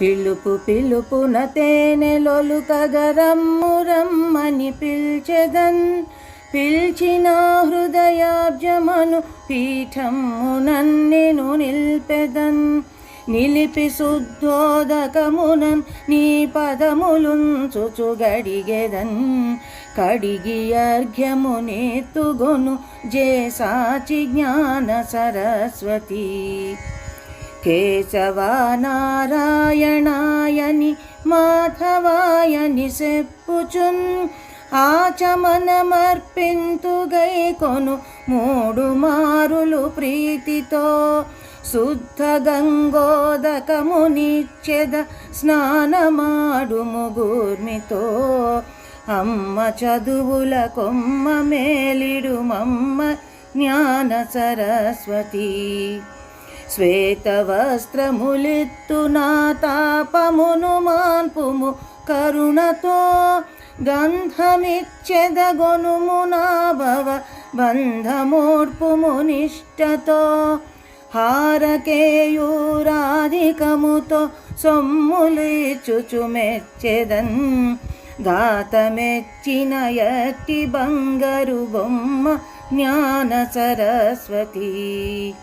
పిలుపు పిలుపున తేనెలొలుకగరమ్ము రమ్మని పిల్చెదన్. పిల్చిన హృదయాబ్జమను పీఠమ్మునన్ నేను నిల్పెదన్. నిలిపి శుద్ధోదకమునన్ నీ పదములుంచుచు గడిగెదన్. కడిగి అర్ఘ్యమునేత్తుగొను జేసాచి జ్ఞాన సరస్వతి. కేశవనారాయణాయని మాధవాయని సెప్పుచున్ ఆచమనమర్పింతుగై కొను మూడు మారులు ప్రీతితో. శుద్ధ గంగోదకమునిచ్చెద స్నానమాడు ముగుర్మితో. అమ్మ చదువుల కొమ్మ మేలిడు మమ్మ జ్ఞాన సరస్వతి. శ్వేత వస్త్రములిత్తు నా తాపమును మాన్పుము కరుణతో. గంధమిచ్చెదగొనుము నా భవ బంధమోడ్పుము నిష్టతో. హారకేయూరాధికముతో సొమ్ములిచ్చుచు మెచ్చెదన్. దాత మెచ్చిన ఎట్టి బంగారు బొమ్మ జ్ఞాన సరస్వతి.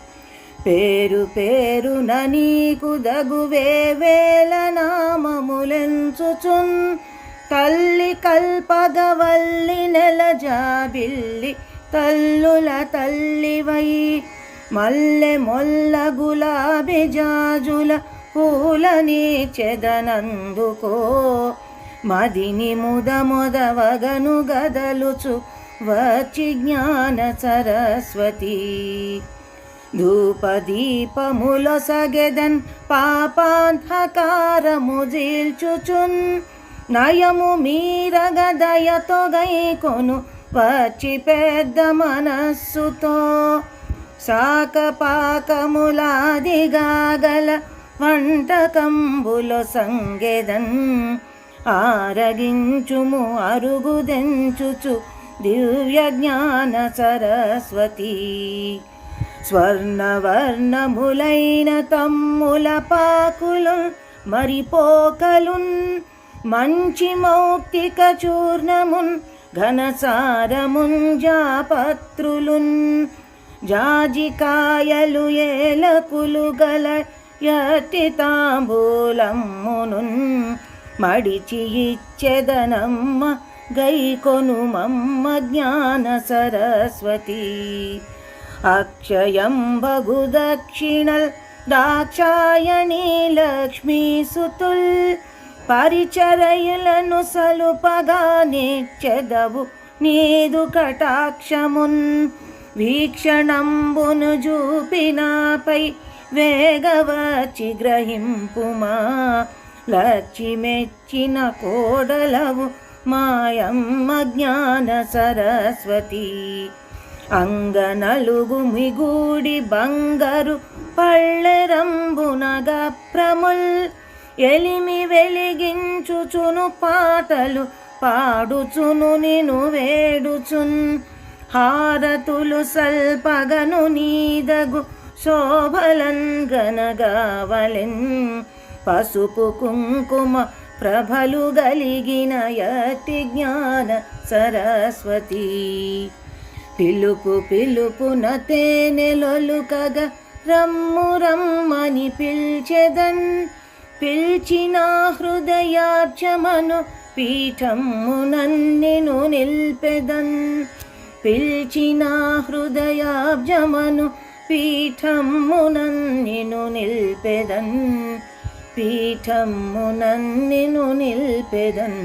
పేరు పేరున నీకు దగువేవేల నామములెంచుచున్. తల్లి కల్పగవల్లి నెలజాబిల్లి తల్లుల తల్లివై. మల్లె మొల్ల గులాబీ జాజుల పూలని చెదనందుకో. మదిని మొదవగను గదలుచు వచ్చి జ్ఞాన సరస్వతి. ధూపదీపములొసగెదన్ పాపాంధకారము జీల్చుచున్. నయము మీరగదయతో గైకొను వచ్చి పెద్ద మనస్సుతో. శాకపాకములాదిగాగల వంటకంబులో సంగెదన్. ఆరగించుము అరుగుదెంచుచు దివ్య జ్ఞాన సరస్వతి. స్వర్ణవర్ణములైన తమ్ముల పాకులు మరిపోకలున్. మంచి మౌక్తిక చూర్ణమున్ ఘనసారమున్ జాపత్రులున్. జాజికాయలు ఏలకులు గల యటి తాంబూలమ్మునున్. మడిచి ఇచ్చెదనమ్మ గైకొనుమమ్మ జ్ఞాన సరస్వతి. అక్షయం బగు దక్షిణల్ దాక్షాయణి లక్ష్మీసుతుల్. పరిచరయులను సలుపగా నిచ్చెదవు నీదు కటాక్షమున్. వీక్షణంబును జూపినాపై వేగవచి గ్రహింపుమా. లచ్చి మెచ్చిన కోడలవు మాయమ్మ జ్ఞాన సరస్వతి. అంగనలుగు మిగూడి బంగారు పళ్ళెరంబునగ ప్రముల్. ఎలిమి వెలిగించుచును పాటలు పాడుచును నిను వేడుచున్. హారతులు సల్పగను నీదగు శోభలంగనగావలెన్. పసుపు కుంకుమ ప్రభలు గలిగిన యటి జ్ఞాన సరస్వతి. పిలుపు పిలుపున తేనెలొలుకగ రమ్ము రమ్మని పిల్చెదన్. పిల్చిన హృదయార్చమను పీఠమ్మునన్ నేను నిల్పెదన్. పిల్చిన హృదయాబ్జమను పీఠమ్మునన్ నేను నిల్పెదన్. పీఠమ్మునన్ నేను నిల్పెదన్.